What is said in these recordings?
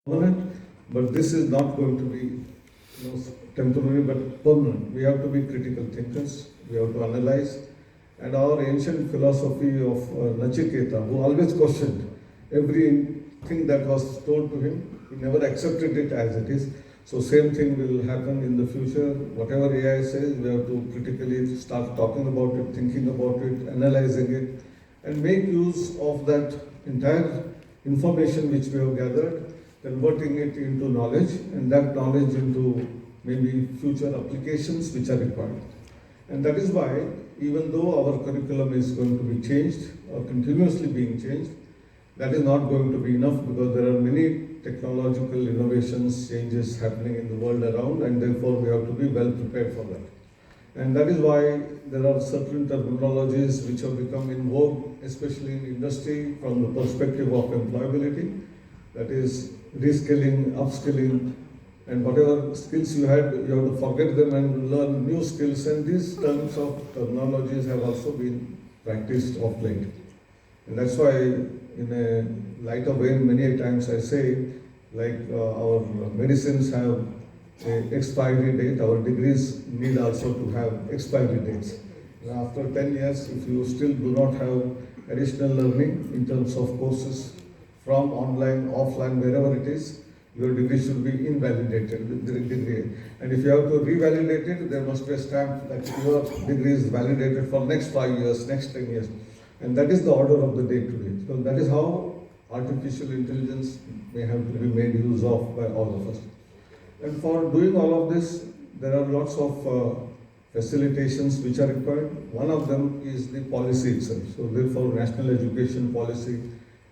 permanent, but this is not going to be temporary but permanent. We have to be critical thinkers, we have to analyze. And our ancient philosophy of Nachiketa, who always questioned everything that was told to him, he never accepted it as it is. So same thing will happen in the future. Whatever AI says, we have to critically start talking about it, thinking about it, analyzing it, and make use of that entire information which we have gathered, converting it into knowledge, and that knowledge into maybe future applications which are required. And that is why, even though our curriculum is going to be changed or continuously being changed, that is not going to be enough, because there are many technological innovations, changes happening in the world around, and therefore we have to be well prepared for that. And that is why there are certain terminologies which have become in vogue, especially in industry, from the perspective of employability. That is reskilling, upskilling, and whatever skills you had, you have to forget them and learn new skills. And these terms of terminologies have also been practiced of late. And that's why, in a lighter way, many times I say, like our medicines have an expiry date, our degrees need also to have expiry dates. And after 10 years, if you still do not have additional learning in terms of courses from online, offline, wherever it is, your degree should be invalidated, the degree. And if you have to revalidate it, there must be a stamp that your degree is validated for next 5 years, next 10 years. And that is the order of the day today. So that is how artificial intelligence may have to be made use of by all of us. And for doing all of this, there are lots of facilitations which are required. One of them is the policy itself. So therefore, national education policy,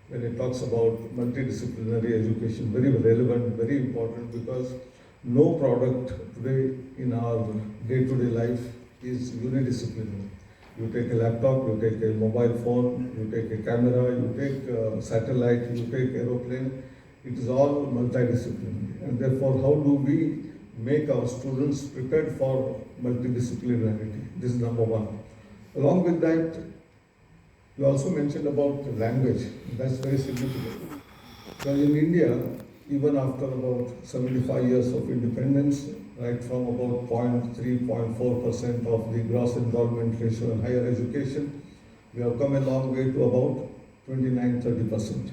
when it talks about multidisciplinary education, very relevant, very important, because no product today in our day-to-day life is unidisciplinary. You take a laptop, you take a mobile phone, you take a camera, you take a satellite, you take aeroplane. It is all multidisciplinary. And therefore, how do we make our students prepared for multidisciplinarity? This is number one. Along with that, you also mentioned about language. That's very significant. Because in India, even after about 75 years of independence, right from about 0.3, 0.4% of the gross enrollment ratio in higher education, we have come a long way to about 29-30%.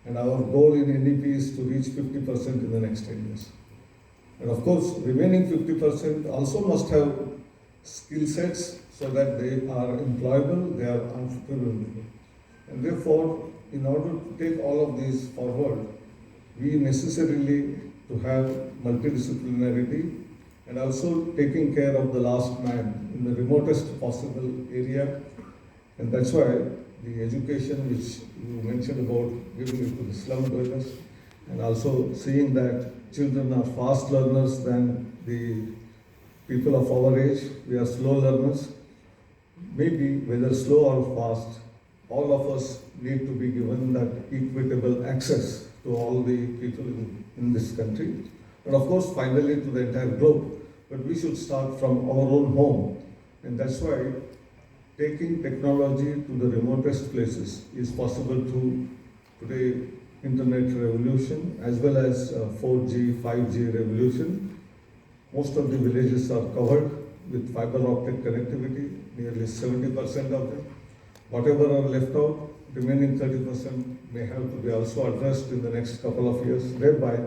And our goal in NEP is to reach 50% in the next 10 years. And of course, remaining 50% also must have skill sets so that they are employable, they are entrepreneurial. And therefore, in order to take all of these forward, we necessarily to have multidisciplinarity and also taking care of the last man in the remotest possible area. And that's why the education which you mentioned about giving it to the slum dwellers, and also seeing that children are fast learners than the people of our age, we are slow learners. Maybe whether slow or fast, all of us need to be given that equitable access to all the people in this country, and of course finally to the entire globe. But we should start from our own home, and that's why taking technology to the remotest places is possible through today internet revolution as well as 4G, 5G revolution. Most of the villages are covered with fiber optic connectivity, nearly 70% of them. Whatever are left out, remaining 30% may have to be also addressed in the next couple of years, whereby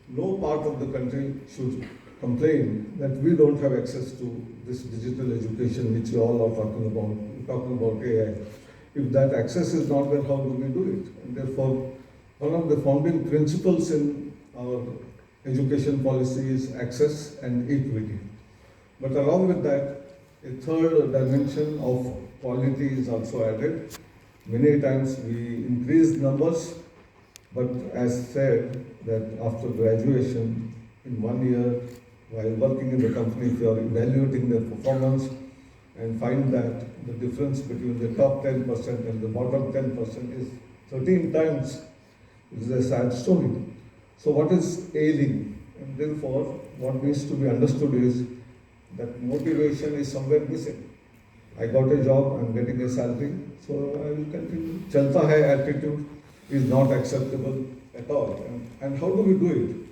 no part of the country should complain that we don't have access to this digital education which you all are talking about. We're talking about AI. If that access is not there, how do we do it? And therefore, one of the founding principles in our education policy is access and equity. But along with that, a third dimension of quality is also added. Many times we increase numbers, but as said, that after graduation, in 1 year, while working in the company, if you are evaluating their performance and find that the difference between the top 10% and the bottom 10% is 13 times, it is a sad story. So what is ailing? And therefore, what needs to be understood is that motivation is somewhere missing. I got a job, I'm getting a salary, so I will continue. Chalta hai attitude is not acceptable. at all. And how do we do it?